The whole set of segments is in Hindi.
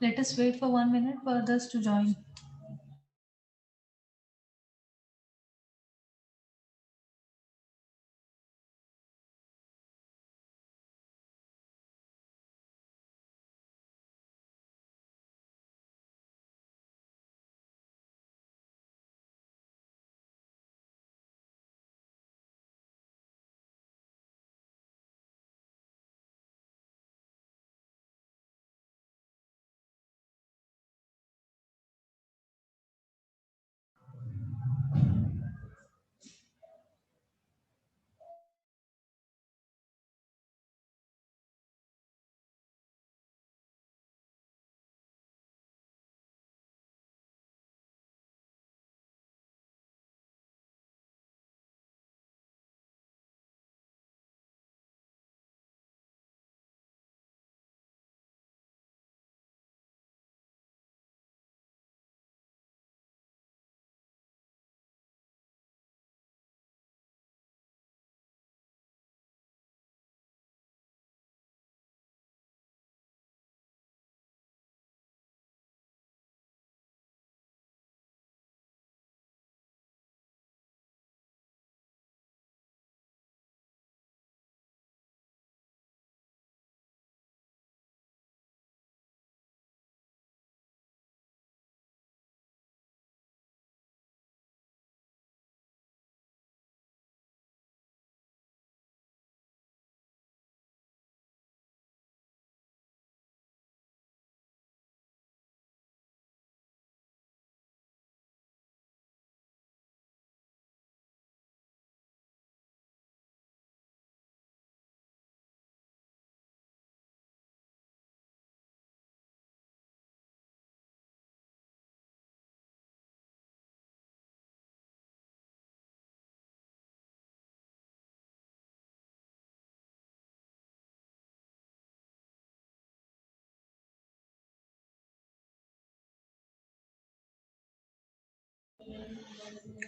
Let us wait for 1 minute for others to join.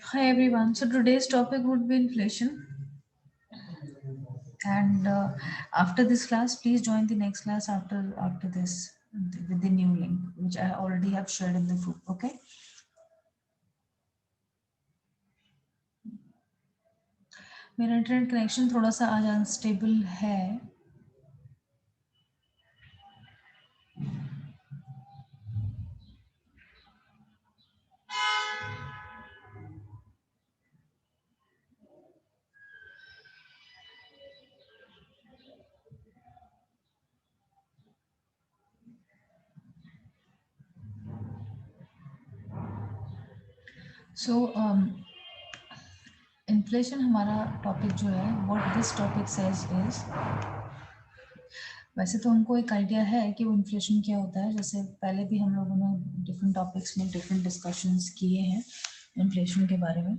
Hi everyone. So today's topic would be inflation. And after this class, please join the next class after this with the new link, which I already have shared in the group. Okay. मेरा इंटरनेट कनेक्शन थोड़ा सा आज अनस्टेबल है. सो इन्फ्लेशन हमारा टॉपिक जो है, what this topic says is, वैसे तो हमको एक आइडिया है कि वो इन्फ्लेशन क्या होता है. जैसे पहले भी हम लोगों ने डिफरेंट टॉपिक्स में डिफरेंट डिस्कशंस किए हैं इन्फ्लेशन के बारे में.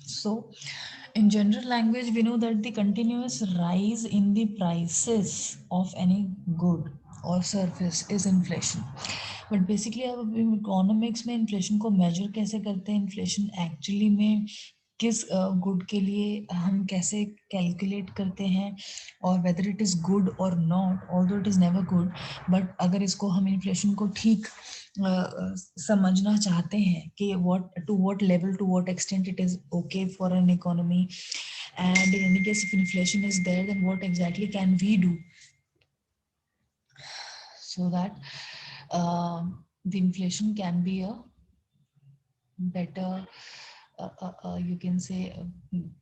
So, in general language, we know that the continuous rise in the prices of any good or service is inflation. But basically अब इकोनॉमिक्स में इन्फ्लेशन को मेजर कैसे करते हैं, इन्फ्लेशन एक्चुअली में किस गुड के लिए हम कैसे कैलकुलेट करते हैं, और वेदर इट इज़ गुड और not, although it is never good, but अगर इसको हम इन्फ्लेशन को ठीक समझना चाहते हैं कि what level, to what extent it is okay for an economy, and in any case if inflation is there, then what exactly can we do so that the inflation can be a better you can say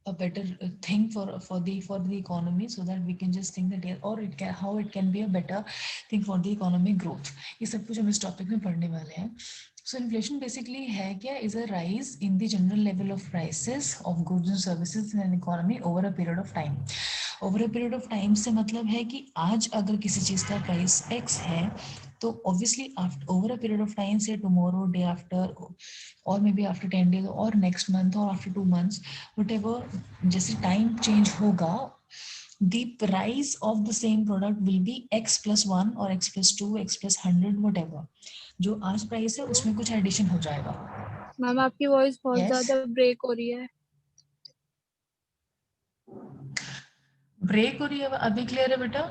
a better thing for the economy, so that we can just think that or it can how it can be a better thing for the economic growth. ये सब कुछ हम इस टॉपिक में पढ़ने वाले हैं. So inflation basically है क्या, is a rise in the general level of prices of goods and services in an economy over a period of time. Over a period of time से मतलब है कि आज अगर किसी चीज का प्राइस x है, तो obviously after over a period of time, say tomorrow, day after, or maybe after 10 days or next month or after 2 months, whatever, जैसे time change होगा, the price of the same product will be x plus 1 or x plus 2, x plus 100, whatever. जो आज प्राइस है उसमें कुछ एडिशन हो जाएगा. मैम आपकी वॉइस बहुत Yes? ज्यादा ब्रेक हो रही है. ब्रेक हो रही है, अभी क्लियर है बेटा?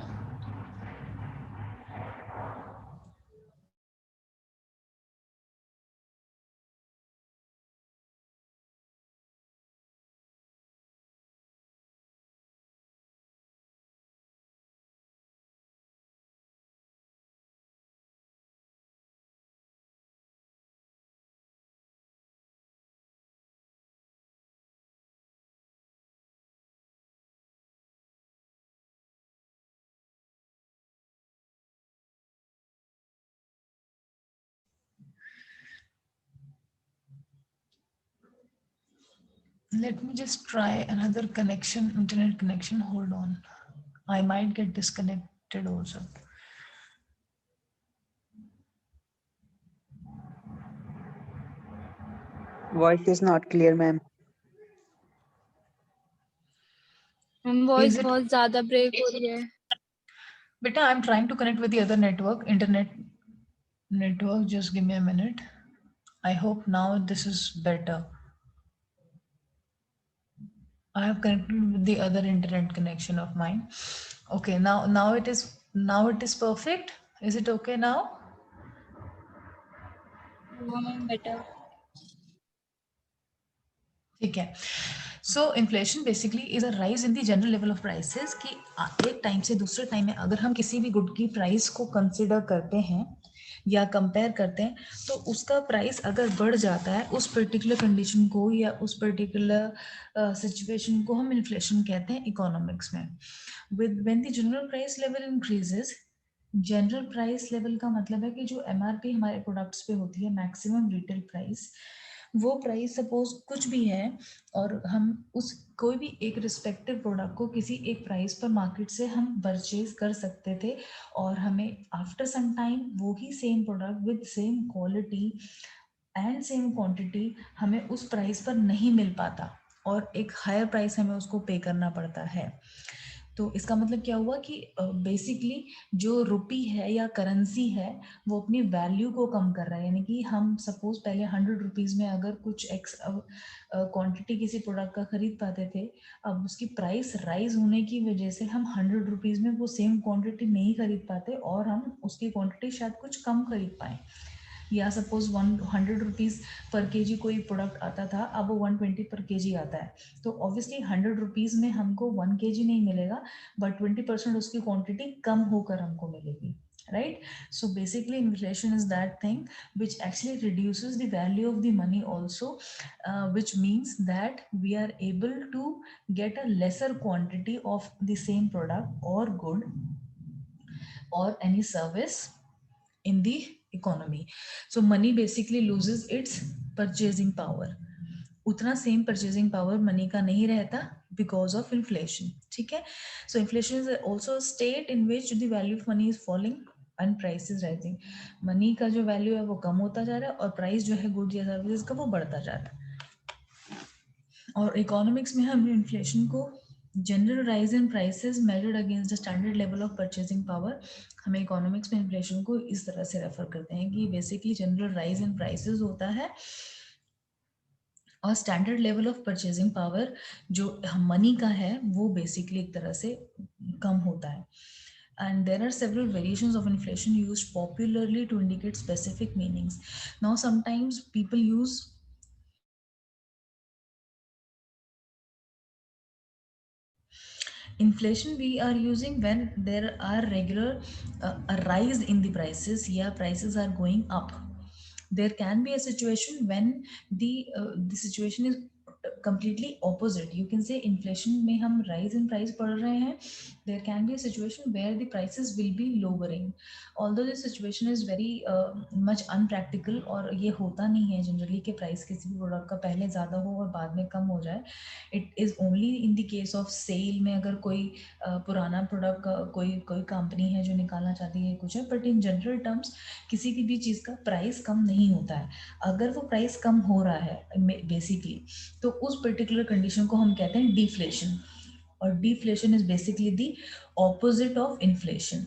Let me just try another connection, internet connection. Hold on. I might get disconnected also. Voice is not clear, ma'am. Ma'am voice बहुत ज्यादा ब्रेक हो रही है. Beta, I'm trying to connect with the other internet network. Just give me a minute. I hope now this is better. I have connected with the other internet connection of mine. Okay, now it is perfect. Is it okay now? Ma'am better. ठीक है. सो inflation basically is a rise in the general level of prices, कि एक टाइम से दूसरे टाइम में अगर हम किसी भी गुड की प्राइस को कंसिडर करते हैं या कंपेयर करते हैं, तो उसका प्राइस अगर बढ़ जाता है, उस पर्टिकुलर कंडीशन को या उस पर्टिकुलर सिचुएशन को हम इन्फ्लेशन कहते हैं इकोनॉमिक्स में. With when the general price level increases, general price level का मतलब है कि जो एमआरपी हमारे प्रोडक्ट्स पे होती है, मैक्सिमम रिटेल प्राइस, वो प्राइस सपोज कुछ भी है, और हम उस कोई भी एक रिस्पेक्टिव प्रोडक्ट को किसी एक प्राइस पर मार्केट से हम परचेज कर सकते थे, और हमें आफ्टर सम टाइम वो ही same product with same quality and same quantity हमें उस प्राइस पर नहीं मिल पाता, और एक हायर प्राइस हमें उसको पे करना पड़ता है. तो इसका मतलब क्या हुआ कि बेसिकली जो रुपी है या करेंसी है, वो अपनी वैल्यू को कम कर रहा है. यानी कि हम सपोज पहले 100 रुपीज़ में अगर कुछ एक्स क्वांटिटी किसी प्रोडक्ट का खरीद पाते थे, अब उसकी प्राइस राइज होने की वजह से हम 100 रुपीज़ में वो सेम क्वांटिटी नहीं खरीद पाते, और हम उसकी क्वांटिटी शायद कुछ कम खरीद पाए. या सपोज 100 रुपीज़ पर केजी कोई प्रोडक्ट आता था, अब वो 120 पर केजी आता है, तो ऑब्वियसली 100 रुपीज़ में हमको 1 केजी नहीं मिलेगा, बट 20% उसकी क्वांटिटी कम होकर हमको मिलेगी. Right? So basically inflation is that thing which actually reduces the value of the money also, which means that we are able to get a lesser quantity of the same product or good or any service in the economy. So money basically loses its purchasing power. उतना सेम परचेजिंग पावर मनी का नहीं रहता बिकॉज ऑफ इन्फ्लेशन. ठीक है. सो inflation is also state in which the value of money is falling and price is rising. Money का जो वैल्यू है वो कम होता जा रहा है, और प्राइस जो है गुड्स या सर्विसेज का वो बढ़ता जा रहा है. और इकोनॉमिक्स में हम इन्फ्लेशन को general rise in prices measured against the standard level of purchasing power, हमें इकोनॉमिक्स में इन्फ्लेशन को इस तरह से रेफर करते हैं कि basically general rise in prices होता है, और standard level of purchasing power जो मनी का है वो बेसिकली एक तरह से कम होता है. And there are several variations of inflation used popularly to indicate specific meanings. Now sometimes people use inflation we are using when there are regular a rise in the prices, yeah, prices are going up. There can be a situation when the situation is completely opposite. You can say inflation में हम rise in price पढ़ रहे हैं, there can be a situation where the prices will be lowering. Although this situation is very much unpractical, और ये होता नहीं है जनरली कि प्राइस किसी भी प्रोडक्ट का पहले ज़्यादा हो और बाद में कम हो जाए. It is only in the case of sale में, अगर कोई पुराना प्रोडक्ट कोई कोई कंपनी है जो निकालना चाहती है कुछ है, बट इन जनरल टर्म्स किसी की भी चीज़ का प्राइस कम नहीं होता है. अगर वो प्राइस कम हो रहा है बेसिकली, तो उस पर्टिकुलर कंडीशन को हम कहते हैं डिफ्लेशन. और deflation is basically the opposite of inflation.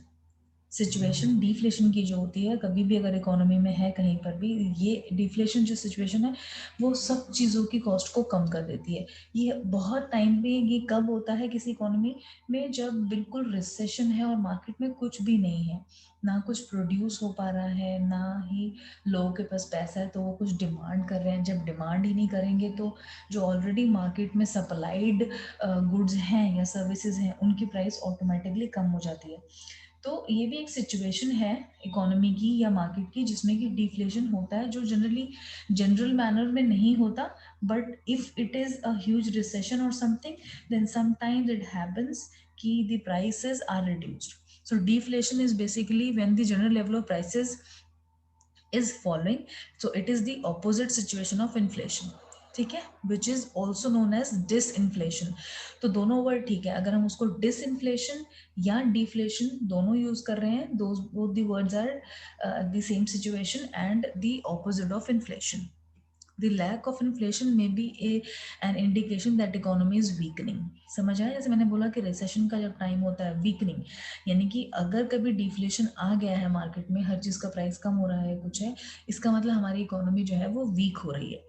Situation deflation की जो होती है, कभी भी अगर इकोनॉमी में है कहीं पर भी, ये डिफ्लेशन जो सिचुएशन है वो सब चीज़ों की कॉस्ट को कम कर देती है. ये बहुत टाइम पे ये कब होता है किसी इकोनॉमी में, जब बिल्कुल रिसेशन है और मार्केट में कुछ भी नहीं है, ना कुछ प्रोड्यूस हो पा रहा है, ना ही लोगों के पास पैसा है तो वो कुछ डिमांड कर रहे हैं. जब डिमांड ही नहीं करेंगे तो जो ऑलरेडी मार्केट में सप्लाइड गुड्स हैं या सर्विसेज हैं उनकी प्राइस ऑटोमेटिकली कम हो जाती है. तो ये भी एक सिचुएशन है इकोनॉमी की या मार्केट की जिसमें कि डिफ्लेशन होता है, जो जनरली जनरल मैनर में नहीं होता, but if it is a huge recession और something, then sometimes it happens कि the prices are reduced. So deflation is basically when the general level of prices is falling. So it is the opposite situation of inflation. ठीक है, which is also known as disinflation. तो दोनों वर्ड ठीक है. अगर हम उसको डिसइन्फ्लेशन या डिफ्लेशन दोनों यूज कर रहे हैं, those both the words are the same situation and the opposite of inflation. The lack of inflation may be an indication that economy is weakening. समझ आया? जैसे मैंने बोला कि रिसेशन का जब टाइम होता है, वीकनिंग, यानी कि अगर कभी डिफ्लेशन आ गया है मार्केट में, हर चीज़ का प्राइस कम हो रहा है कुछ है, इसका मतलब हमारी इकोनॉमी जो है वो वीक हो रही है.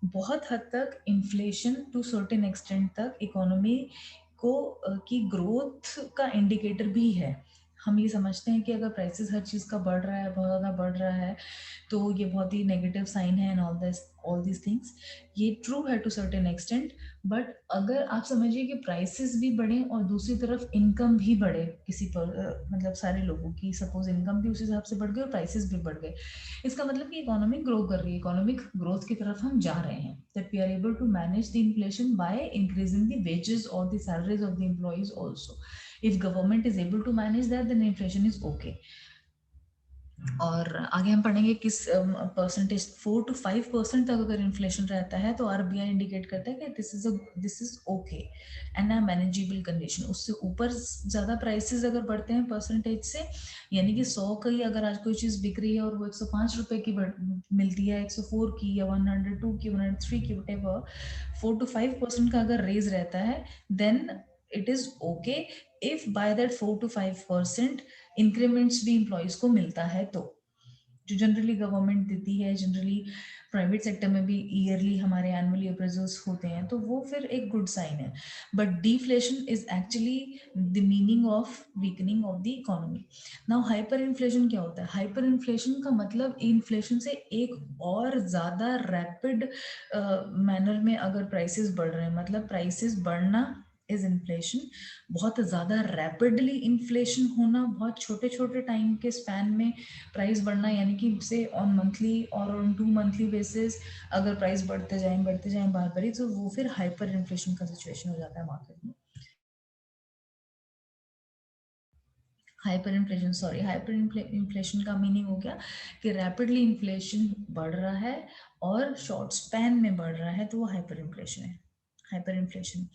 बहुत हद तक इन्फ्लेशन टू सर्टेन एक्सटेंट तक इकोनॉमी को की ग्रोथ का इंडिकेटर भी है. हम ये समझते हैं कि अगर प्राइसेस हर चीज़ का बढ़ रहा है, बहुत ज़्यादा बढ़ रहा है, तो ये बहुत ही नेगेटिव साइन है एंड ऑल दिस थिंग्स. ये ट्रू है टू सर्टेन एक्सटेंट, बट अगर आप समझिए कि प्राइसेस भी बढ़े और दूसरी तरफ इनकम भी बढ़े किसी पर, मतलब सारे लोगों की सपोज इनकम भी उस हिसाब से बढ़ गई और प्राइसेस भी बढ़ गए, इसका मतलब कि इकोनॉमी ग्रो कर रही है, इकोनॉमिक ग्रोथ की तरफ हम जा रहे हैं. That we are able to manage the inflation by increasing the wages और the salaries of the employees also. If government is able to manage that, then inflation is okay. और आगे हम पढ़ेंगे किस परसेंटेज 4 to 5% तक अगर इन्फ्लेशन रहता है तो आरबीआई इंडिकेट करता है कि this is okay and a manageable condition. उससे ऊपर ज्यादा प्राइसेस अगर बढ़ते हैं परसेंटेज से, यानी कि 100 की अगर आज कोई चीज बिक रही है और वो 105 रुपए की मिलती है, 104 की या 102 की, 103 की, व्हाटएवर, 4 to 5% का अगर रेज रहता है, then it is okay if by that 4 to 5% increments भी इंप्लॉइज को मिलता है, तो जो जनरली गवर्नमेंट देती है, जनरली प्राइवेट सेक्टर में भी ईयरली हमारे एनुअली अप्रेजल्स होते हैं, तो वो फिर एक गुड साइन है. But deflation is actually the meaning of weakening of the economy. Now hyper inflation क्या होता है? हाइपर इन्फ्लेशन का मतलब इन्फ्लेशन से एक और ज्यादा रैपिड मैनर में अगर प्राइसेस बढ़ रहे हैं, मतलब प्राइसेस बढ़ना इज इन्फ्लेशन. बहुत ज़्यादा रैपिडली इन्फ्लेशन होना, बहुत छोटे छोटे टाइम के स्पैन में प्राइस बढ़ना, यानी कि से ऑन मंथली और ऑन 2 मंथली बेसिस अगर प्राइस बढ़ते जाएं बार बार, तो वो फिर हाइपर इन्फ्लेशन का सिचुएशन हो जाता है मार्केट में. हाइपर इन्फ्लेशन का मीनिंग हो गया कि रैपिडली इन्फ्लेशन बढ़ रहा है और शॉर्ट स्पैन में बढ़ रहा है, तो वो हाइपर इन्फ्लेशन है. Hyper inflation.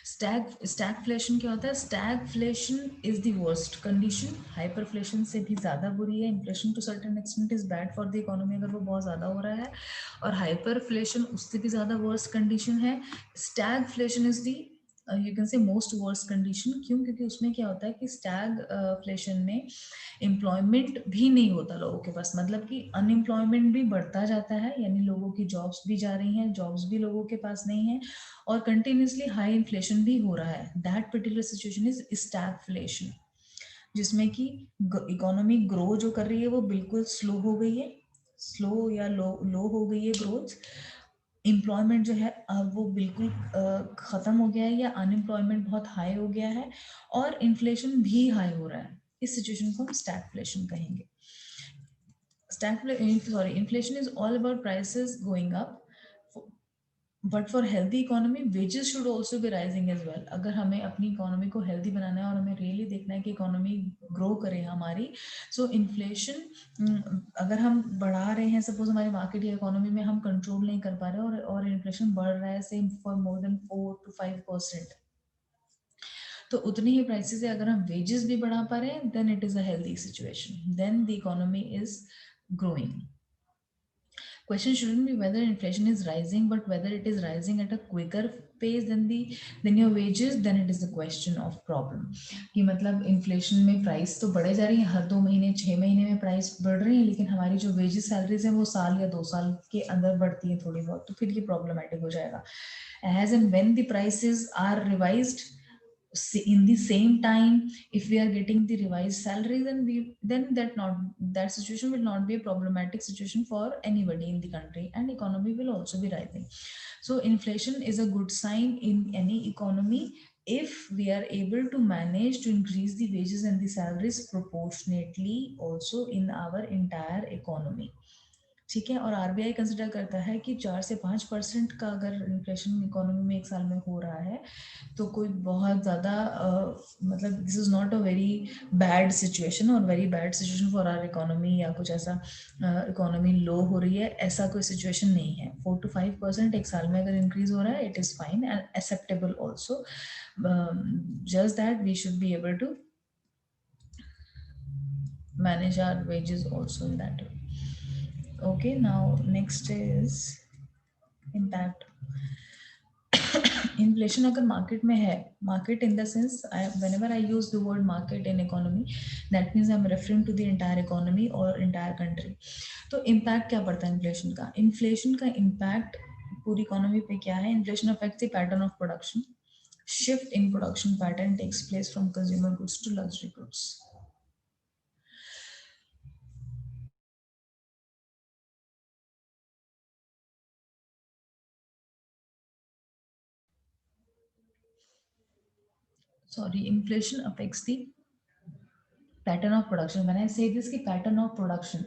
स्टैगफ्लेशन क्या होता है? Stagflation is the worst condition. Hyperflation से भी ज्यादा बुरी है. Inflation to certain extent is bad for the economy अगर वो बहुत ज्यादा हो रहा है, और हाइपरफ्लेशन उससे भी ज्यादा वर्स्ट कंडीशन है. Stagflation is the you can say most worst condition. क्यों? क्योंकि उसमें क्या होता है कि स्टैगफ्लेशन में एम्प्लॉयमेंट भी नहीं होता लोगों के पास, मतलब कि अनएम्प्लॉयमेंट भी बढ़ता जाता है, यानी लोगों की जॉब्स भी जा रही हैं, जॉब्स भी लोगों के पास नहीं है, और कंटिन्यूसली हाई इन्फ्लेशन भी हो रहा है. That particular situation is stagflation, जिसमें कि इकोनॉमी ग्रो जो कर रही है वो बिल्कुल स्लो हो गई है, स्लो या लो हो गई है ग्रोथ. एम्प्लॉयमेंट जो है वो बिल्कुल खत्म हो गया है, या अनएम्प्लॉयमेंट बहुत हाई हो गया है, और इन्फ्लेशन भी हाई हो रहा है. इस सिचुएशन को हम स्टैगफ्लेशन कहेंगे. Inflation is all about prices going up but for healthy economy wages should also be rising as well. अगर हमें अपनी इकोनॉमी को हेल्दी बनाना है और हमें रियली देखना है कि इकोनॉमी ग्रो करे हमारी, सो इन्फ्लेशन अगर हम बढ़ा रहे हैं, सपोज हमारी मार्केट या इकोनॉमी में हम कंट्रोल नहीं कर पा रहे और इन्फ्लेशन बढ़ रहा है same for more than 4 to 5%, तो उतनी ही प्राइसेस है. अगर हम वेजेस भी बढ़ा पा रहे हैं, then it is a healthy situation, then the economy is growing. Question shouldn't be whether inflation is rising, but whether it is rising at a quicker pace than your wages. Then it is a question of problem. कि मतलब इन्फ्लेशन में प्राइस तो बढ़े जा रही है, हर 2 महीने 6 महीने में प्राइस बढ़ रही है, लेकिन हमारी जो वेजेस सैलरीज हैं वो साल या 2 साल के अंदर बढ़ती है थोड़ी बहुत, तो फिर ये प्रॉब्लमेटिक हो जाएगा. As and when the prices are revised in the same time, if we are getting the revised salary, then that situation will not be a problematic situation for anybody in the country, and economy will also be rising. So inflation is a good sign in any economy if we are able to manage to increase the wages and the salaries proportionately also in our entire economy. ठीक है. और आरबीआई कंसिडर करता है कि 4 से 5% का अगर इन्फ्लेशन इकोनॉमी में एक साल में हो रहा है, तो कोई बहुत ज़्यादा मतलब this is not a very bad situation और very bad situation for our economy, या कुछ ऐसा इकोनॉमी लो हो रही है, ऐसा कोई सिचुएशन नहीं है. 4 to 5% एक साल में अगर इंक्रीज हो रहा है, it is fine and acceptable also. Just that we should be able to manage our wages also in that way. Okay, now next is impact. Inflation अगर मार्केट में है, market in the sense, whenever I use the word market in economy, that means I'm referring to the entire economy और entire country. तो इम्पैक्ट क्या पड़ता है इन्फ्लेशन का? इन्फ्लेशन का इम्पैक्ट पूरी इकोनॉमी पे क्या है? Inflation affects the pattern of production. Shift in production pattern takes place from consumer goods to luxury goods. Sorry, inflation affects the pattern of production. मैंने से दिस की पैटर्न ऑफ प्रोडक्शन,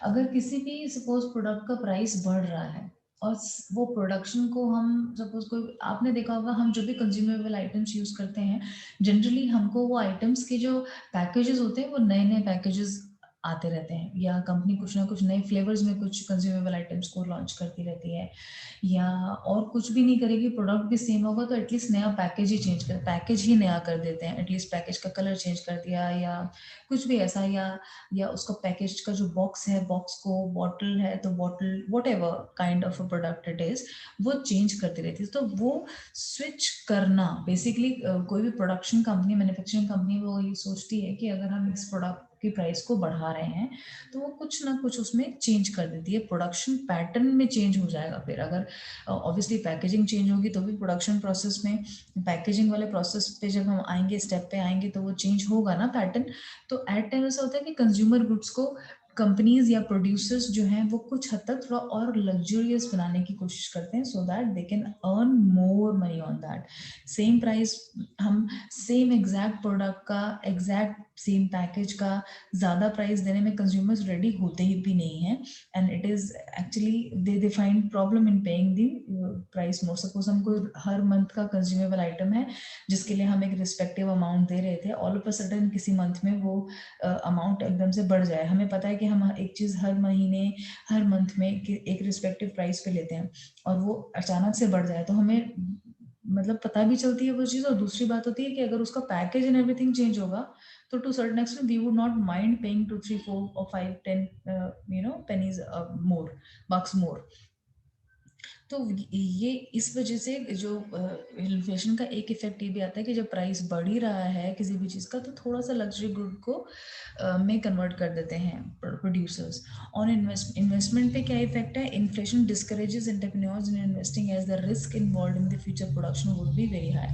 अगर किसी भी सपोज प्रोडक्ट का प्राइस बढ़ रहा है और वो प्रोडक्शन को हम सपोज कोई, आपने देखा होगा हम जो भी कंज्यूमेबल आइटम्स यूज करते हैं, जनरली हमको वो आइटम्स के जो पैकेजेस होते हैं वो नए नए पैकेजेस आते रहते हैं, या कंपनी कुछ ना कुछ नए फ्लेवर्स में कुछ कंज्यूमेबल आइटम्स को लॉन्च करती रहती है, या और कुछ भी नहीं करेगी, प्रोडक्ट भी सेम होगा तो एटलीस्ट नया पैकेज ही चेंज कर, पैकेज ही नया कर देते हैं, एटलीस्ट पैकेज का कलर चेंज कर दिया या कुछ भी ऐसा, या उसका पैकेज का जो बॉक्स है, बॉक्स को बॉटल है तो bottle, what ever kind of a product it is, वो चेंज करती रहती है. तो वो स्विच करना बेसिकली, कोई भी प्रोडक्शन कंपनी, मैन्युफैक्चरिंग कंपनी वो ये सोचती है कि अगर हम इस प्रोडक्ट की प्राइस को बढ़ा रहे हैं तो वो कुछ ना कुछ उसमें चेंज कर देती है, प्रोडक्शन पैटर्न में चेंज हो जाएगा. फिर अगर ऑब्वियसली पैकेजिंग चेंज होगी तो भी प्रोडक्शन प्रोसेस में, पैकेजिंग वाले प्रोसेस पे जब हम आएंगे, स्टेप पे आएंगे, तो वो चेंज होगा ना पैटर्न. तो एट टाइम ऐसा होता है कि कंज्यूमर गुड्स को कंपनीज या प्रोड्यूसर्स जो हैं वो कुछ हद तक थोड़ा और लग्जरियस बनाने की कोशिश करते हैं, so that they can earn more money on that. Same price, हम सेम एग्जैक्ट प्रोडक्ट का एग्जैक्ट सेम पैकेज का ज़्यादा प्राइस देने में कंज्यूमर्स रेडी होते ही भी नहीं है, and it is actually they find problem in paying the price more. Suppose हमको हर मंथ का कंज्यूमेबल आइटम है जिसके लिए हम एक रिस्पेक्टिव अमाउंट दे रहे थे, ऑल ऑफ अ सडन किसी मंथ में वो अमाउंट एकदम से बढ़ जाए. हमें पता है कि हम एक चीज़ हर महीने, हर मंथ में एक रिस्पेक्टिव प्राइस पे लेते हैं, और वो अचानक से बढ़ जाए तो हमें मतलब पता भी चलती है वो चीज़. और दूसरी बात होती है कि अगर उसका पैकेज एंड एवरीथिंग चेंज होगा तो to certain extent we would not mind paying 2 3 4 or 5 10 pennies more, bucks more. तो ये इस वजह से जो इन्फ्लेशन का एक इफेक्ट ये भी आता है कि जब प्राइस बढ़ ही रहा है किसी भी चीज़ का, तो थोड़ा सा लग्जरी गुड को में कन्वर्ट कर देते हैं प्रोड्यूसर्स. ऑन इन्वेस्टमेंट पे क्या इफेक्ट है? Inflation discourages entrepreneurs in investing as the risk involve in the future production would be very high.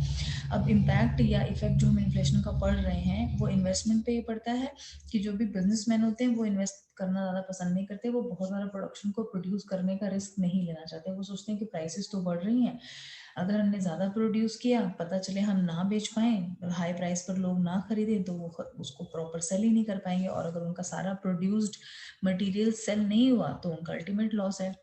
अब इम्पैक्ट या इफेक्ट जो हम इन्फ्लेशन का पढ़ रहे हैं वो इन्वेस्टमेंट पे ही पड़ता है, कि जो भी बिजनेसमैन होते हैं वो इन्वेस्ट करना ज़्यादा पसंद नहीं करते, वो बहुत ज़्यादा प्रोडक्शन को प्रोड्यूस करने का रिस्क नहीं लेना चाहते. वो सोचते हैं कि प्राइसेस तो बढ़ रही हैं, अगर हमने ज़्यादा प्रोड्यूस किया, पता चले हम ना बेच पाएँ, हाई प्राइस पर लोग ना खरीदें, तो वो उसको प्रॉपर सेल ही नहीं कर पाएंगे, और अगर उनका सारा प्रोड्यूस्ड मटेरियल सेल नहीं हुआ तो उनका अल्टीमेट लॉस है.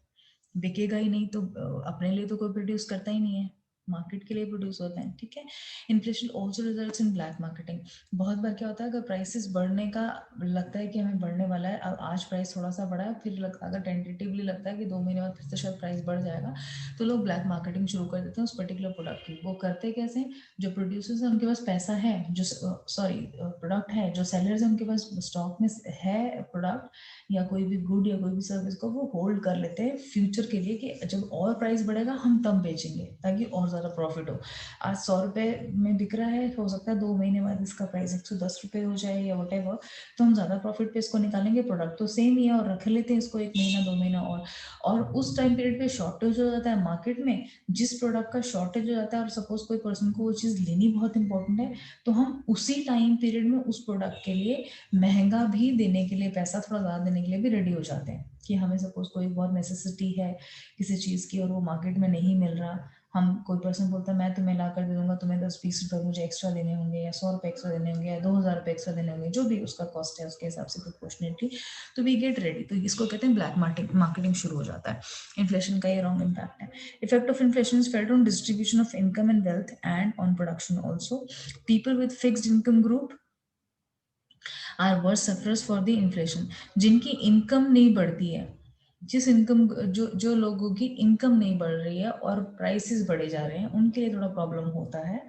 बिकेगा ही नहीं तो अपने लिए तो कोई प्रोड्यूस करता ही नहीं है, मार्केट के लिए प्रोड्यूस होता है, ठीक है। Inflation also results in black marketing. बहुत बार क्या होता है, अगर प्राइसेस बढ़ने का लगता है कि हमें बढ़ने वाला है, अब आज प्राइस थोड़ा सा बढ़ा है, फिर लगता अगर टेंटेटिवली लगता है कि 2 महीने बाद फिर से शायद प्राइस बढ़ जाएगा, तो लोग ब्लैक मार्केटिंग शुरू कर देते हैं उस पर्टिकुलर प्रोडक्ट की। वो करते कैसे, जो प्रोड्यूसर्स हैं उनके पास पैसा है, जो सॉरी प्रोडक्ट है, जो सेलर्स हैं उनके पास स्टॉक में है प्रोडक्ट या कोई भी गुड या कोई भी सर्विस को, वो होल्ड कर लेते हैं फ्यूचर के लिए कि जब और प्राइस बढ़ेगा हम तब बेचेंगे ताकि और ज़्यादा प्रॉफिट हो। आज 100 रुपये में बिक रहा है, हो सकता है 2 महीने बाद इसका प्राइस 110 रुपये हो जाए या वटेवर, तो हम ज़्यादा प्रॉफिट पे इसको निकालेंगे। प्रोडक्ट तो सेम ही है और रख लेते हैं इसको 1 महीना 2 महीना और उस टाइम पीरियड पे शॉर्टेज हो जाता है मार्केट में। जिस प्रोडक्ट का शॉर्टेज हो जाता है और सपोज कोई पर्सन को वो चीज़ लेनी बहुत इंपॉर्टेंट है, तो हम उसी टाइम पीरियड में उस प्रोडक्ट के लिए महंगा भी देने के लिए, पैसा थोड़ा ज़्यादा देने के लिए भी रेडी हो जाते हैं कि हमें सपोज कोई बहुत नेसेसिटी है किसी चीज़ की और वो मार्केट में नहीं मिल रहा, हम कोई पर्सन बोलता है मैं तुम्हें ला कर दे दूंगा, तुम्हें 10-20 रुपये मुझे एक्स्ट्रा देने होंगे या 100 रुपये एक्स्ट्रा देने होंगे या 2000 रुपये एक्स्ट्रा देने होंगे, जो भी उसका कॉस्ट है उसके हिसाब से प्रोपोर्शनेटली, तो वी गेट रेडी। तो इसको कहते हैं ब्लैक मार्केटिंग शुरू हो जाता है। इन्फ्लेशन का ये रॉन्ग इम्पैक्ट है। Effect of inflation is felt on distribution of income and wealth and on production also. People with fixed income group are worse sufferers for the inflation. जिनकी इनकम नहीं बढ़ती है, जिस इनकम जो लोगों की इनकम नहीं बढ़ रही है और प्राइसेस बढ़े जा रहे हैं, उनके लिए थोड़ा प्रॉब्लम होता है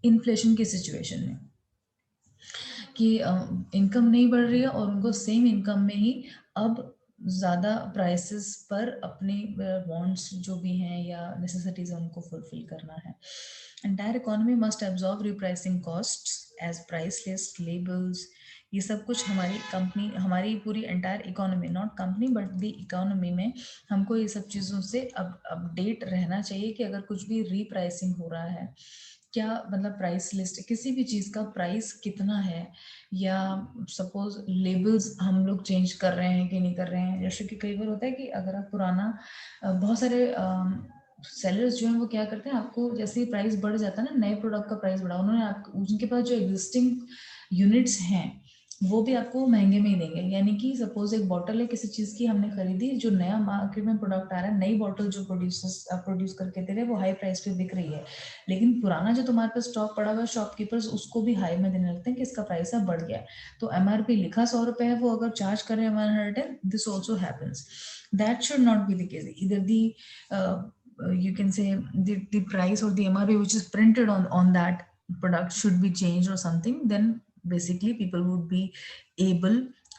इन्फ्लेशन की सिचुएशन में कि इनकम नहीं बढ़ रही है और उनको सेम इनकम में ही अब ज़्यादा प्राइसेस पर अपने वांट्स जो भी हैं या नेसेसिटीज हैं उनको फुलफिल करना है। Entire economy must absorb repricing costs as price list labels. ये सब कुछ हमारी कंपनी, हमारी पूरी entire economy, not company but the economy में हमको ये सब चीज़ों से अपडेट रहना चाहिए कि अगर कुछ भी रीप्राइसिंग हो रहा है, क्या मतलब प्राइस लिस्ट किसी भी चीज़ का प्राइस कितना है, या सपोज लेबल्स हम लोग चेंज कर रहे हैं कि नहीं कर रहे हैं। जैसे कि कई बार होता है कि अगर आप पुराना बहुत सारे सेलर्स जो हैं वो क्या करते हैं, आपको जैसे ही प्राइस बढ़ जाता है ना, नए प्रोडक्ट का प्राइस बढ़ा, उन्होंने आप उनके पास जो एग्जिस्टिंग यूनिट्स हैं वो भी आपको महंगे में ही देंगे। यानी कि सपोज एक बॉटल है किसी चीज़ की हमने खरीदी, जो नया मार्केट में प्रोडक्ट आ रहा है, नई बॉटल जो प्रोड्यूस करके दे रहे हैं वो हाई प्राइस पे बिक रही है, लेकिन पुराना जो तुम्हारे पास स्टॉक पड़ा हुआ है शॉपकीपर्स उसको भी हाई में देने लगते हैं कि इसका प्राइस अब बढ़ गया है। तो एमआरपी लिखा 100 रुपये है, वो अगर चार्ज करें 110, this also happens. That should not be the case. इधर दी you can say the price or the MRP which is printed on that product should be changed or something, then basically people would be able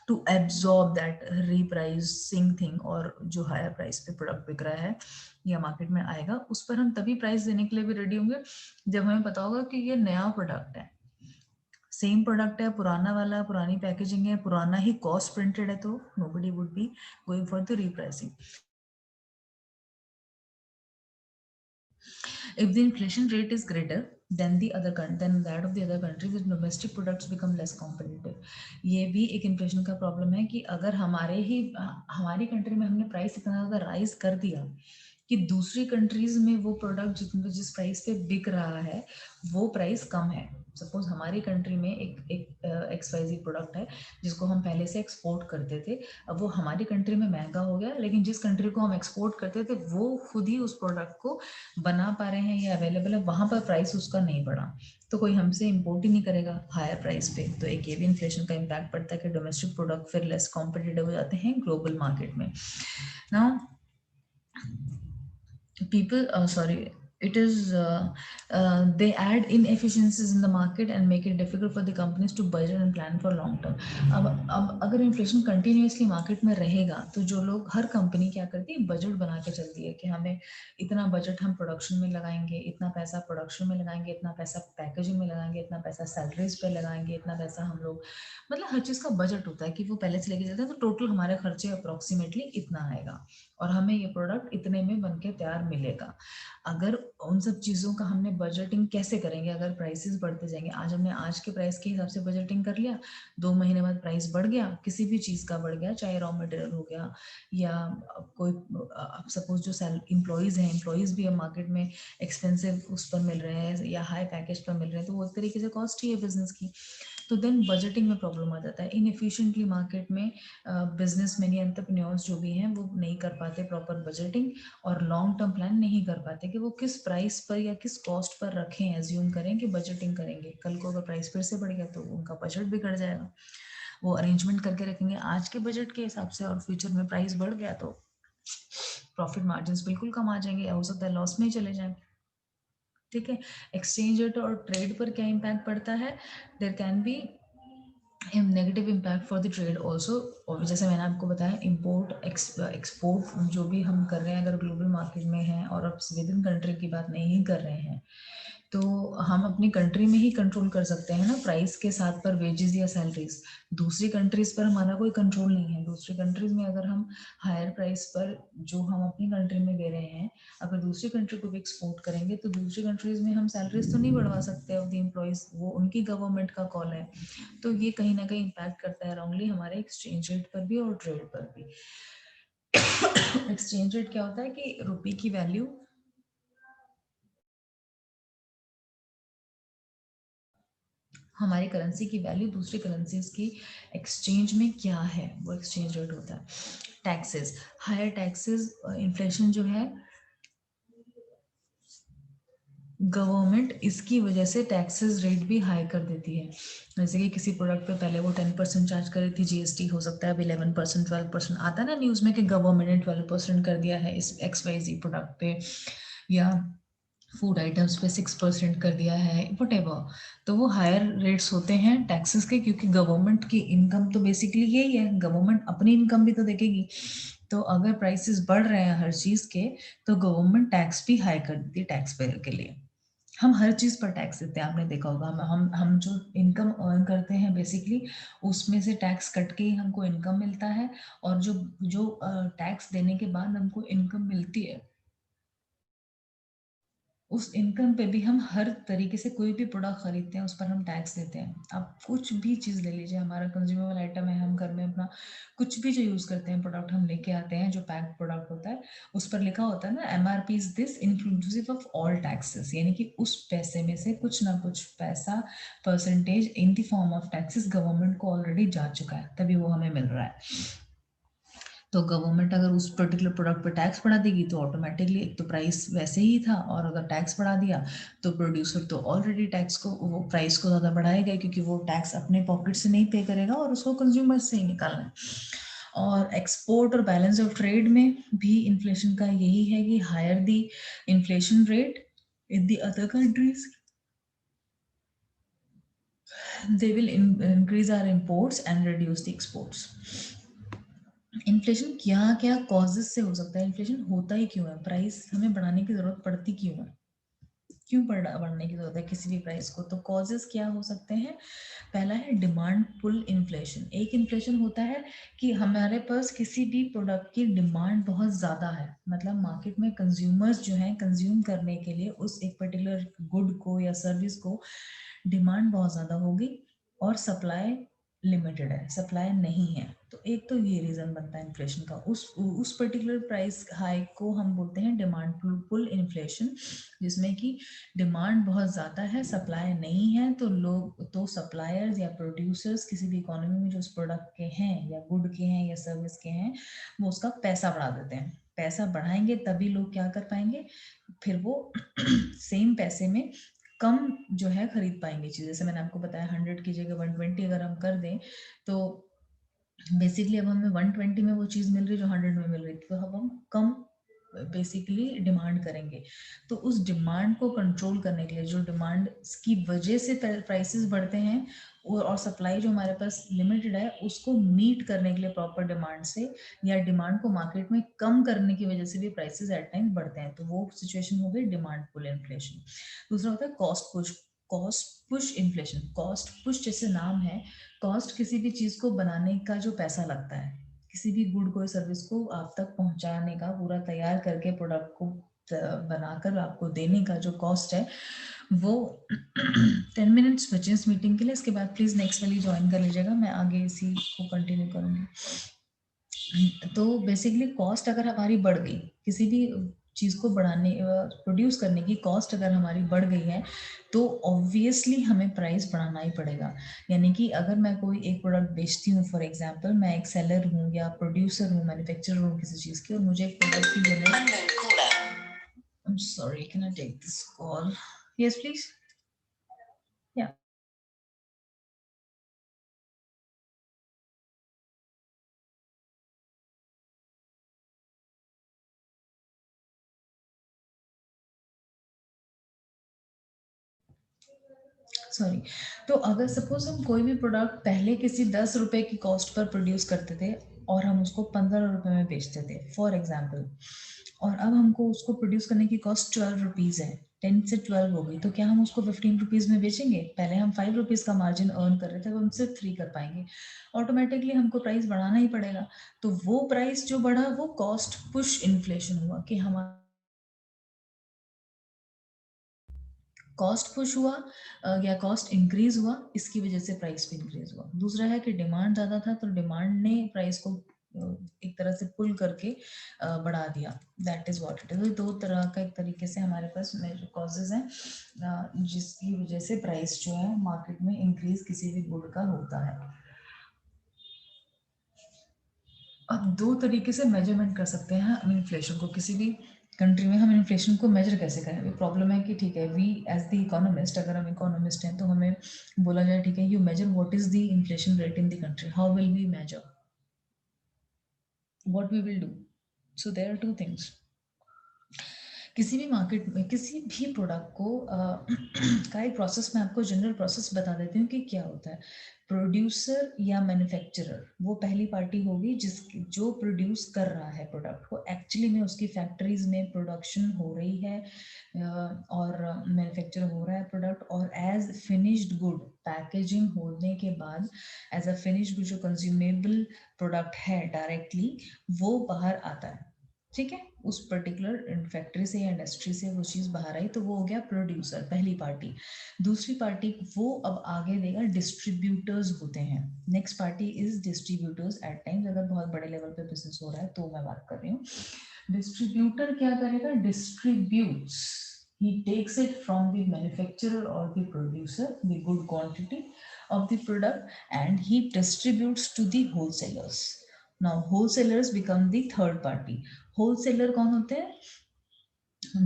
to absorb that repricing thing, और जो हायर प्राइस पे प्रोडक्ट बिक रहा है या मार्केट में आएगा उस पर हम तभी प्राइस देने के लिए भी रेडी होंगे जब हमें पता होगा कि ये नया प्रोडक्ट है, सेम प्रोडक्ट है, पुराना वाला पुरानी पैकेजिंग है, पुराना ही कॉस्ट प्रिंटेड है, तो nobody would be going for the repricing. If the inflation rate is greater than that of the other country, the domestic products become less competitive. ये भी एक इन्फ्लेशन का प्रॉब्लम है कि अगर हमारी कंट्री में हमने प्राइस इतना ज़्यादा राइज कर दिया कि दूसरी कंट्रीज में वो प्रोडक्ट जिस प्राइस पे बिक रहा है वो प्राइस कम है। सपोज हमारी कंट्री में एक XYZ प्रोडक्ट है जिसको हम पहले से एक्सपोर्ट करते थे, अब वो हमारी कंट्री में महंगा हो गया, लेकिन जिस कंट्री को हम एक्सपोर्ट करते थे वो खुद ही उस प्रोडक्ट को बना पा रहे हैं या अवेलेबल है, वहां पर प्राइस उसका नहीं बढ़ा, तो कोई हमसे इम्पोर्ट ही नहीं करेगा हायर प्राइस पे। तो एक ये भी इन्फ्लेशन का इम्पैक्ट पड़ता है कि डोमेस्टिक प्रोडक्ट फिर लेस कॉम्पिटिटिव हो जाते हैं ग्लोबल मार्केट में। Now people sorry it is they add inefficiencies in the market and make it difficult for the companies to budget and plan for long term. अब अगर इन्फ्लेशन कंटिन्यूसली मार्केट में रहेगा तो जो लोग, हर कंपनी क्या करती है, बजट बना के चलती है कि हमें इतना बजट हम प्रोडक्शन में लगाएंगे, इतना पैसा प्रोडक्शन में लगाएंगे, इतना पैसा पैकेजिंग में लगाएंगे, इतना पैसा सैलरीज पे लगाएंगे, इतना पैसा हम लोग, मतलब हर चीज़ का बजट होता है कि वो पहले से लेके चलते हैं, तो टोटल हमारे खर्चे अप्रोक्सीमेटली इतना आएगा और हमें ये प्रोडक्ट इतने में बनके तैयार मिलेगा। अगर उन सब चीज़ों का हमने बजटिंग कैसे करेंगे, अगर प्राइसेस बढ़ते जाएंगे, आज हमने आज के प्राइस के हिसाब से बजटिंग कर लिया, 2 महीने बाद प्राइस बढ़ गया, किसी भी चीज़ का बढ़ गया, चाहे रॉ मटेरियल हो गया या कोई, अब सपोज जो एम्प्लॉयज़ हैं, एम्प्लॉयज़ भी अब मार्केट में एक्सपेंसिव उस पर मिल रहे हैं या हाई पैकेज पर मिल रहे हैं, तो वो एक तरीके से कॉस्ट ही है बिजनेस की। तो देन बजटिंग में प्रॉब्लम आ जाता है। इनएफिशिएंटली मार्केट में बिजनेसमैन या एंटरप्रेन्योर्स जो भी हैं वो नहीं कर पाते प्रॉपर बजटिंग और लॉन्ग टर्म प्लान नहीं कर पाते कि वो किस प्राइस पर या किस कॉस्ट पर रखें। एज्यूम करें कि बजटिंग करेंगे, कल को अगर प्राइस फिर से बढ़ गया तो उनका बजट बिगड़ जाएगा। वो अरेंजमेंट करके रखेंगे आज के बजट के हिसाब से और फ्यूचर में प्राइस बढ़ गया तो प्रॉफिट मार्जिन बिल्कुल कम आ जाएंगे, हो सकता है लॉस में ही चले जाएंगे। ठीक है, एक्सचेंज रेट और ट्रेड पर क्या इम्पैक्ट पड़ता है? There can be negative impact for the trade also. और जैसे मैंने आपको बताया इम्पोर्ट एक्सपोर्ट जो भी हम कर रहे हैं अगर ग्लोबल मार्केट में है और अब विद इन कंट्री की बात नहीं कर रहे हैं तो हम अपनी कंट्री में ही कंट्रोल कर सकते हैं ना प्राइस के साथ पर वेजेस या सैलरीज। दूसरी कंट्रीज पर हमारा कोई कंट्रोल नहीं है। दूसरी कंट्रीज में अगर हम हायर प्राइस पर जो हम अपनी कंट्री में दे रहे हैं अगर दूसरी कंट्री को भी एक्सपोर्ट करेंगे तो दूसरी कंट्रीज में हम सैलरीज तो नहीं बढ़वा सकते ऑफ द एम्प्लॉयज, वो उनकी गवर्नमेंट का कॉल है। तो ये कहीं ना कहीं इम्पैक्ट करता है रॉन्गली हमारे एक्सचेंज रेट पर भी और ट्रेड पर भी। एक्सचेंज रेट क्या होता है कि रुपये की वैल्यू हमारी करेंसी की वैल्यू दूसरी करेंसीज की एक्सचेंज में क्या है वो एक्सचेंज रेट होता है। टैक्सेस, हायर टैक्सेस, इन्फ्लेशन जो है गवर्नमेंट इसकी वजह से टैक्सेस रेट भी हाई कर देती है। जैसे कि किसी प्रोडक्ट पे पहले वो 10% चार्ज कर रही थी जीएसटी, हो सकता है अब 11% 12% आता है ना न्यूज़ में कि गवर्नमेंट ने 12% कर दिया है इस XYZ प्रोडक्ट पे, या फूड आइटम्स पे 6% कर दिया है व्हाटएवर। तो वो हायर रेट्स होते हैं टैक्सेस के क्योंकि गवर्नमेंट की इनकम तो बेसिकली यही है, गवर्नमेंट अपनी इनकम भी तो देखेगी। तो अगर प्राइसेस बढ़ रहे हैं हर चीज़ के तो गवर्नमेंट टैक्स भी हाई कर देती है टैक्स पेयर के लिए। हम हर चीज़ पर टैक्स देते हैं, आपने देखा होगा। हम जो इनकम अर्न करते हैं बेसिकली उसमें से टैक्स कट के ही हमको इनकम मिलता है और जो जो टैक्स देने के बाद हमको इनकम मिलती है उस इनकम पे भी हम हर तरीके से कोई भी प्रोडक्ट खरीदते हैं उस पर हम टैक्स देते हैं। आप कुछ भी चीज़ ले लीजिए, हमारा कंज्यूमेबल आइटम है, हम घर में अपना कुछ भी जो यूज़ करते हैं प्रोडक्ट हम लेके आते हैं जो पैक्ड प्रोडक्ट होता है उस पर लिखा होता है ना MRP is this inclusive of all taxes, यानी कि उस पैसे में से कुछ ना कुछ पैसा percentage in the form of taxes government को ऑलरेडी जा चुका है तभी वो हमें मिल रहा है। तो गवर्नमेंट अगर उस पर्टिकुलर प्रोडक्ट पर टैक्स बढ़ा देगी तो ऑटोमेटिकली एक तो प्राइस वैसे ही था और अगर टैक्स बढ़ा दिया तो प्रोड्यूसर तो ऑलरेडी टैक्स को वो प्राइस को ज़्यादा बढ़ाएगा क्योंकि वो टैक्स अपने पॉकेट से नहीं पे करेगा और उसको कंज्यूमर से ही निकालना है। और एक्सपोर्ट और बैलेंस ऑफ ट्रेड में भी इन्फ्लेशन का यही है कि higher the inflation rate in the other countries they will increase our imports and reduce the exports. Inflation क्या क्या कॉजेस से हो सकता है? इन्फ्लेशन होता ही क्यों है? प्राइस हमें बढ़ाने की जरूरत पड़ती क्यों है? क्यों बढ़ने की जरूरत है किसी भी प्राइस को? तो कॉजेस क्या हो सकते हैं? पहला है डिमांड पुल इन्फ्लेशन। एक इन्फ्लेशन होता है कि हमारे पास किसी भी प्रोडक्ट की डिमांड बहुत ज़्यादा है, मतलब मार्केट में कंज्यूमर्स जो हैं कंज्यूम करने के लिए उस एक पर्टिकुलर गुड को या सर्विस को डिमांड बहुत ज़्यादा होगी और सप्लाई लिमिटेड है, सप्लाई नहीं है। तो एक तो ये रीज़न बनता है इन्फ्लेशन का। उस पर्टिकुलर प्राइस हाइक को हम बोलते हैं डिमांड पुल इन्फ्लेशन, जिसमें कि डिमांड बहुत ज़्यादा है सप्लाई नहीं है तो लोग तो सप्लायर्स या प्रोड्यूसर्स किसी भी इकोनॉमी में जो उस प्रोडक्ट के हैं या गुड के हैं या सर्विस के हैं वो उसका पैसा बढ़ा देते हैं। पैसा बढ़ाएंगे तभी लोग क्या कर पाएंगे, फिर वो सेम पैसे में कम जो है खरीद पाएंगे चीज़। जैसे मैंने आपको बताया 100 की जगह 120 अगर हम कर दें तो बेसिकली अब हमें 120 में वो चीज़ मिल रही जो 100 में मिल रही थी, तो अब हम कम बेसिकली डिमांड करेंगे। तो उस डिमांड को कंट्रोल करने के लिए जो डिमांड की वजह से प्राइसेस बढ़ते हैं और सप्लाई जो हमारे पास लिमिटेड है उसको मीट करने के लिए प्रॉपर डिमांड से या डिमांड को मार्केट में कम करने की वजह से भी प्राइसेस एट टाइम बढ़ते हैं। तो वो सिचुएशन हो गई डिमांड पुल इन्फ्लेशन। दूसरा होता है cost push inflation. Cost push जैसे नाम है, कॉस्ट किसी भी चीज़ को बनाने का जो पैसा लगता है, किसी भी गुड को सर्विस को आप तक पहुंचाने का, पूरा तैयार करके प्रोडक्ट को बनाकर आपको देने का जो कॉस्ट है वो 10 मिनट्स बचे इस मीटिंग के लिए, इसके बाद प्लीज़ नेक्स्ट वाली ज्वाइन कर लीजिएगा, मैं आगे इसी को कंटिन्यू करूँगी। तो बेसिकली कॉस्ट अगर हमारी बढ़ गई किसी भी चीज को बढ़ाने प्रोड्यूस करने की कॉस्ट अगर हमारी बढ़ गई है तो ऑब्वियसली हमें प्राइस बढ़ाना ही पड़ेगा। यानी कि अगर मैं कोई एक प्रोडक्ट बेचती हूँ, फॉर एग्जांपल मैं एक सेलर हूँ या प्रोड्यूसर हूँ, मैन्युफैक्चरर हूँ किसी चीज की, और मुझे एक प्रोडक्ट की generate, I'm sorry, can I take this call? Yes, please. Yeah. Sorry. तो अगर सपोज हम कोई भी प्रोडक्ट पहले किसी 10 रुपए की कॉस्ट पर प्रोड्यूस करते थे और हम उसको 15 रुपए में बेचते थे फॉर एग्जाम्पल, और अब हमको उसको प्रोड्यूस करने की कॉस्ट 12 रुपीज है, 10 से 12 हो गई, तो क्या हम उसको 15 रुपीज में बेचेंगे? पहले हम 5 रुपीज का मार्जिन अर्न कर रहे थे, अब हम सिर्फ 3 कर पाएंगे। ऑटोमेटिकली हमको प्राइस बढ़ाना ही पड़ेगा। तो वो प्राइस जो बढ़ा वो कॉस्ट पुश इन्फ्लेशन हुआ, कि हमारा कॉस्ट पुश हुआ या कॉस्ट इंक्रीज हुआ, इसकी वजह से प्राइस भी इंक्रीज हुआ। दूसरा है कि डिमांड ज्यादा था तो डिमांड ने प्राइस को एक तरह से पुल करके बढ़ा दिया। That is what it is. दो तरह का एक तरीके से हमारे पास कॉजेज हैं जिसकी वजह से प्राइस जो है मार्केट में इंक्रीज किसी भी गुड का होता है। अब दो तरीके से मेजरमेंट कर सकते हैं हम इन्फ्लेशन को। किसी भी कंट्री में हम इन्फ्लेशन को मेजर कैसे करें? अभी प्रॉब्लम है कि ठीक है, वी एज द इकोनॉमिस्ट, अगर हम इकोनॉमिस्ट हैं तो हमें बोला जाए ठीक है, you measure what is the inflation rate in the country, how will we measure, what we will do? So there are two things. किसी भी मार्केट में किसी भी प्रोडक्ट को का एक प्रोसेस, मैं आपको जनरल प्रोसेस बता देती हूँ कि क्या होता है। प्रोड्यूसर या मैन्युफैक्चरर वो पहली पार्टी होगी जिस जो प्रोड्यूस कर रहा है प्रोडक्ट को, एक्चुअली में उसकी फैक्ट्रीज में प्रोडक्शन हो रही है और मैन्युफैक्चर हो रहा है प्रोडक्ट, और एज फिनिश्ड गुड पैकेजिंग होने के बाद एज अ फिनिश्ड गुड जो कंज्यूमेबल प्रोडक्ट है डायरेक्टली वो बाहर आता है। ठीक है, उस पर्टिकुलर फैक्ट्री से या इंडस्ट्री से वो चीज बाहर आई तो वो हो गया प्रोड्यूसर, पहली पार्टी। दूसरी पार्टी वो अब आगे देगा, डिस्ट्रीब्यूटर्स होते हैं। Next party is distributors at times, अगर बहुत बड़े लेवल पे बिजनेस हो रहा है तो मैं बात कर रही हूँ। डिस्ट्रीब्यूटर क्या करेगा? Distributes, he takes it from the manufacturer or the producer the good quantity of the product and he distributes to the wholesalers. Now wholesalers become the third party. Wholesaler कौन होते हैं?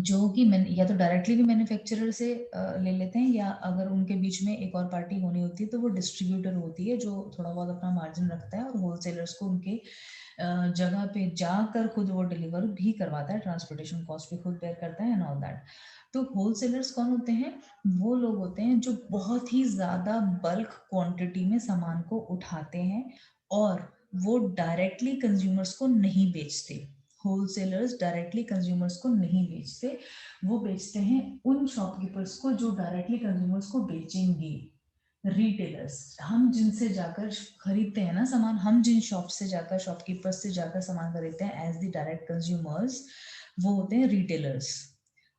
जो कि या तो डायरेक्टली भी मैन्युफैक्चरर से ले लेते हैं, या अगर उनके बीच में एक और पार्टी होनी होती है तो वो डिस्ट्रीब्यूटर होती है जो थोड़ा बहुत अपना मार्जिन रखता है और होलसेलर्स को उनके जगह पे जाकर खुद वो डिलीवर भी करवाता है, ट्रांसपोर्टेशन कॉस्ट भी खुद बेयर करता है एंड ऑल दैट। तो होलसेलर्स कौन होते हैं? वो लोग होते हैं जो बहुत ही ज्यादा बल्क क्वांटिटी में सामान को उठाते हैं और वो डायरेक्टली कंज्यूमर्स को नहीं बेचते। होलसेलर्स डायरेक्टली कंज्यूमर्स को नहीं बेचते, वो बेचते हैं उन शॉपकीपर्स को जो डायरेक्टली कंज्यूमर्स को बेचेंगे। रिटेलर्स, हम जिनसे जाकर खरीदते हैं ना सामान, हम जिन शॉप से जाकर शॉपकीपर्स से जाकर सामान खरीदते हैं एज द डायरेक्ट कंज्यूमर्स, वो होते हैं रिटेलर्स।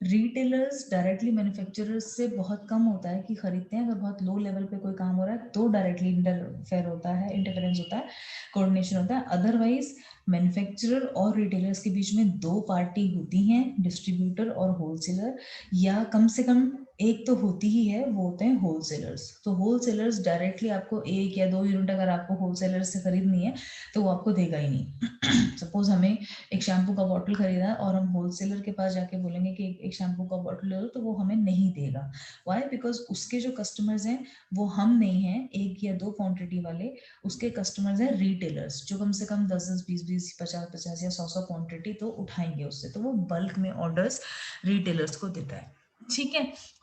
रिटेलर्स डायरेक्टली मैन्युफैक्चरर्स से बहुत कम होता है कि खरीदते हैं, अगर बहुत लो लेवल पे कोई काम हो रहा है तो डायरेक्टली इंटरफेयर होता है, इंटरफेरेंस होता है, कोऑर्डिनेशन होता है। अदरवाइज मैन्युफैक्चरर और रिटेलर्स के बीच में दो पार्टी होती हैं, डिस्ट्रीब्यूटर और होलसेलर, या कम से कम एक तो होती ही है, वो होते हैं होलसेलर्स। तो होलसेलर्स डायरेक्टली आपको 1 या 2 यूनिट अगर आपको होलसेलर से खरीदनी है तो वो आपको देगा ही नहीं। सपोज हमें एक शैम्पू का बॉटल खरीदा है और हम होलसेलर के पास जाके बोलेंगे कि एक शैम्पू का बॉटल ले लो, तो वो हमें नहीं देगा। वाई? बिकॉज उसके जो कस्टमर्स हैं वो हम नहीं हैं एक या दो क्वांटिटी वाले, उसके कस्टमर्स हैं रिटेलर्स जो कम से कम 10-10, 20-20, 50-50 या 100-100 क्वांटिटी तो उठाएंगे उससे, तो वो बल्क में ऑर्डर्स रिटेलर्स को देता है। ठीक है,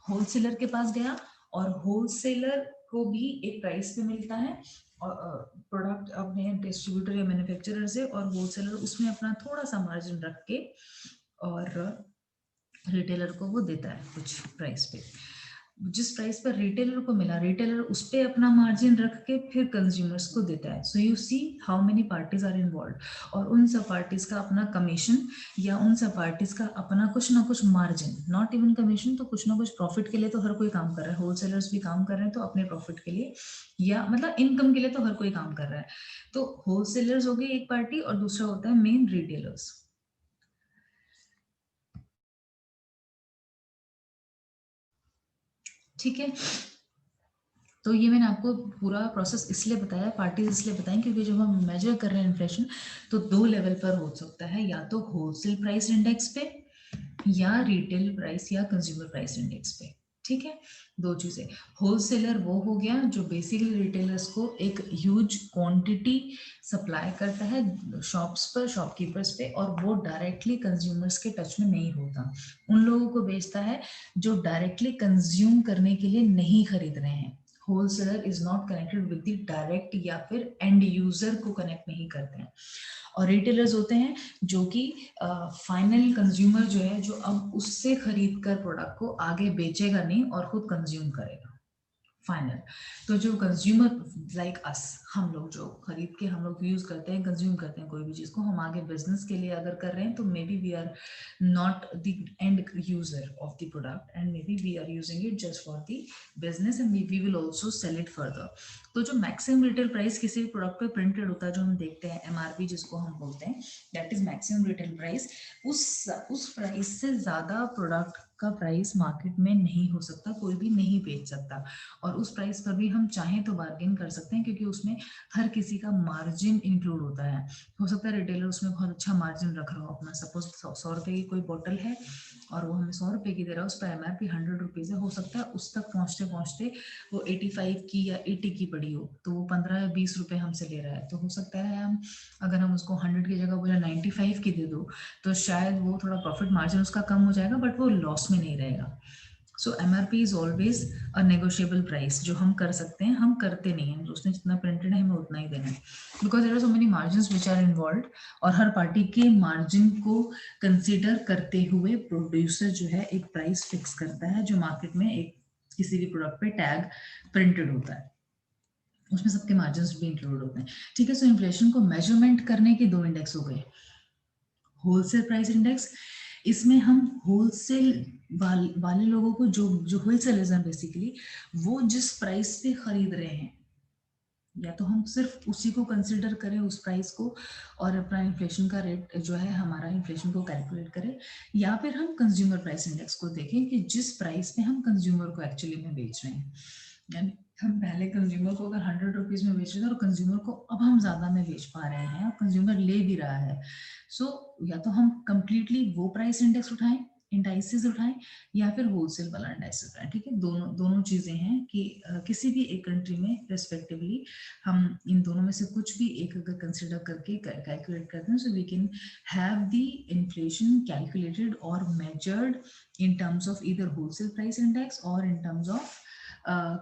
होलसेलर के पास गया और होलसेलर को भी एक प्राइस पे मिलता है और प्रोडक्ट अपने डिस्ट्रीब्यूटर या मैन्युफैक्चरर से, और होलसेलर उसमें अपना थोड़ा सा मार्जिन रख के और रिटेलर को वो देता है कुछ प्राइस पे। जिस प्राइस पर रिटेलर को मिला, रिटेलर उस पे अपना मार्जिन रख के फिर कंज्यूमर्स को देता है। So you see how many parties are involve, और उन सब पार्टीज का अपना कमीशन या उन सब पार्टीज का अपना कुछ ना कुछ मार्जिन, नॉट इवन कमीशन, तो कुछ ना कुछ प्रॉफिट के लिए तो हर कोई काम कर रहा है। होलसेलर्स भी काम कर रहे हैं तो अपने प्रॉफिट के लिए या मतलब इनकम के लिए तो हर कोई काम कर रहा है। तो होलसेलर्स हो गई एक पार्टी और दूसरा होता है मेन रिटेलर्स। ठीक है, तो ये मैंने आपको पूरा प्रोसेस इसलिए बताया, पार्टीज इसलिए बताएं क्योंकि जब हम मेजर कर रहे हैं इन्फ्लेशन तो दो लेवल पर हो सकता है, या तो होलसेल प्राइस इंडेक्स पे या रिटेल प्राइस या कंज्यूमर प्राइस इंडेक्स पे। ठीक है, दो चीजें। होलसेलर वो हो गया जो बेसिकली रिटेलर्स को एक ह्यूज क्वांटिटी सप्लाई करता है शॉप्स पर, शॉपकीपर्स पे, और वो डायरेक्टली कंज्यूमर्स के टच में नहीं होता। उन लोगों को बेचता है जो डायरेक्टली कंज्यूम करने के लिए नहीं खरीद रहे हैं। Wholesaler is not connected with the direct या फिर एंड यूजर को कनेक्ट नहीं करते हैं। और रिटेलर्स होते हैं जो कि फाइनल कंज्यूमर जो है, जो अब उससे खरीद कर प्रोडक्ट को आगे बेचेगा नहीं और खुद कंज्यूम करेगा फाइनल। तो जो कंज्यूमर लाइक अस, हम लोग जो खरीद के हम लोग यूज करते हैं, कंज्यूम करते हैं कोई भी चीज को, हम आगे बिजनेस के लिए अगर कर रहे हैं तो maybe we are not the end user of the product and maybe we are using it just for the business and we will also sell it further. तो जो मैक्सिमम रिटेल प्राइस किसी भी प्रोडक्ट पे प्रिंटेड होता है, जो हम देखते हैं एमआरपी जिसको हम बोलते हैं, that is maximum retail price. उस प्राइस से ज्यादा प्रोडक्ट का प्राइस मार्केट में नहीं हो सकता, कोई भी नहीं बेच सकता। और उस प्राइस पर भी हम चाहें तो बार्गेन कर सकते हैं क्योंकि उसमें हर किसी का मार्जिन इंक्लूड होता है। हो सकता है रिटेलर उसमें बहुत अच्छा मार्जिन रख रहा हो अपना, सपोज 100 रुपए की कोई बोतल है और वो हमें 100 रुपए की दे रहा है, उस पर एमआरपी 100 रुपीज है। हो सकता है उस तक पहुंचते पहुंचते वो 85 की या 80 की पड़ी हो, तो वो 15 या 20 रुपए हमसे ले रहा है। तो हो सकता है हम, अगर हम उसको 100 की जगह बोले 95 की दे दो, तो शायद वो थोड़ा प्रॉफिट मार्जिन उसका कम हो जाएगा, बट वो लॉस में नहीं रहेगा। So MRP is always a negotiable price, जो हम कर सकते हैं, हम करते नहीं हैं। उसने जितना प्रिंटेड है हमें उतना ही देना है, because there are so many margins which are involved. और हर पार्टी के मार्जिन को कंसीडर करते हुए प्रोड्यूसर जो है एक प्राइस फिक्स करता है, जो मार्केट में एक किसी भी प्रोडक्ट पे टैग प्रिंटेड होता है, उसमें सबके मार्जिन्स भी इंक्लूड होते हैं। ठीक है, सो इन्फ्लेशन को मेजरमेंट करने के दो इंडेक्स हो गए। होलसेल प्राइस इंडेक्स, इसमें हम होलसेल वाले लोगों को, जो होलसेलर्स हैं बेसिकली, वो जिस प्राइस पे खरीद रहे हैं, या तो हम सिर्फ उसी को कंसिडर करें उस प्राइस को और अपना इन्फ्लेशन का रेट जो है हमारा इन्फ्लेशन को कैलकुलेट करें, या फिर हम कंज्यूमर प्राइस इंडेक्स को देखें कि जिस प्राइस पे हम कंज्यूमर को एक्चुअली में बेच रहे हैं। यानी हम पहले कंज्यूमर को अगर 100 रुपीज में बेच रहे थे और कंज्यूमर को अब हम ज्यादा में बेच पा रहे हैं और कंज्यूमर ले भी रहा है, सो या तो हम कंप्लीटली वो प्राइस इंडेक्स उठाएं, इंडाइसेस उठाएं, या फिर होलसेल वाला इंडाइसेस उठाएं। ठीक है, दोनों चीजें हैं कि किसी भी एक कंट्री में रेस्पेक्टिवली हम इन दोनों में से कुछ भी एक अगर कंसिडर करके कैलकुलेट करते हैं, so we can have the inflation calculated और measured in terms of either wholesale price index और in terms of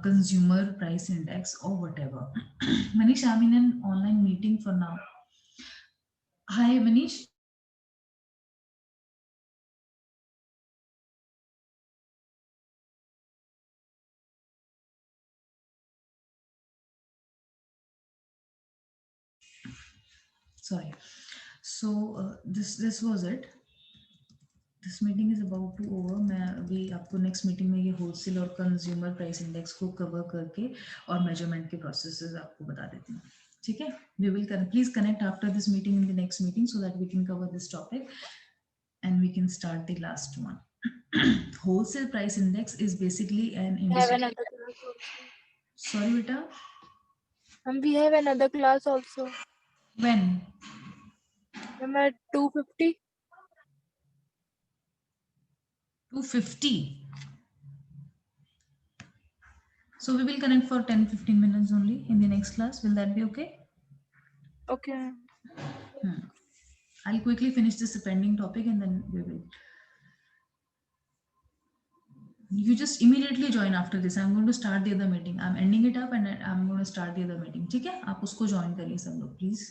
consumer price index or whatever. Manish, I'm in an online meeting for now. Hi, Manish. Sorry. So this was it. This meeting is about to over. मैं अभी आपको नेक्स्ट मीटिंग में ये होलसेल और कंज्यूमर प्राइस इंडेक्स को कवर करके और मेजरमेंट के प्रोसेसेस आपको बता देती हूँ। ठीक है, we will please connect after this meeting in the next meeting so that we can cover this topic and we can start the last one. Wholesale price index is basically an Have indicator. another class also. Sorry, beta. And we have another class also. When? I'm at 2:50. 2:50. So we will connect for 10-15 minutes only in the next class. Will that be okay? Okay. I'll quickly finish this pending topic and then we will. You just immediately join after this. I'm going to start the other meeting. I'm ending it up and I'm going to start the other meeting. ठीक है, आप उसको join करिए सब लोग please.